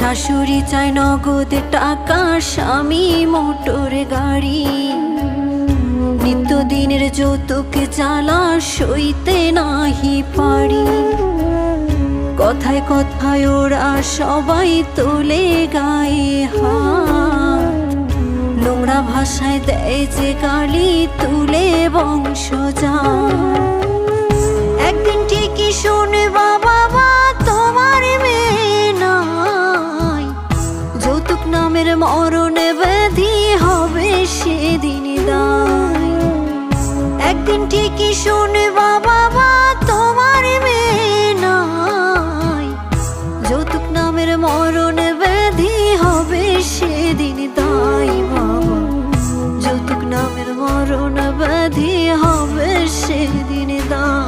শাশুড়ি চায় নগদ টাকা, স্বামী মোটর গাড়ি। নিত্যদিনের যৌতুক জ্বালা সইতে নাহি পারি। কথায় কথায় ওরা সবাই তোলে গায়ে হাত, নোংরা ভাষায় দেয় যে গালি, তুলে বংশজাত। একদিন ঠিকই শুনবা বাবা তোমার মেয়ে নাই, যৌতুক নামের মরণ ব্যাধি হবে সেদিন দায়। একদিন ঠিকই শুনবা বাবা তোমার মেয়ে নাই, যৌতুক নামের মরণ ব্যাধি হবে সেদিন দায়। বাবা যৌতুক নামের মরণ ব্যাধি হবে সেদিন দায়।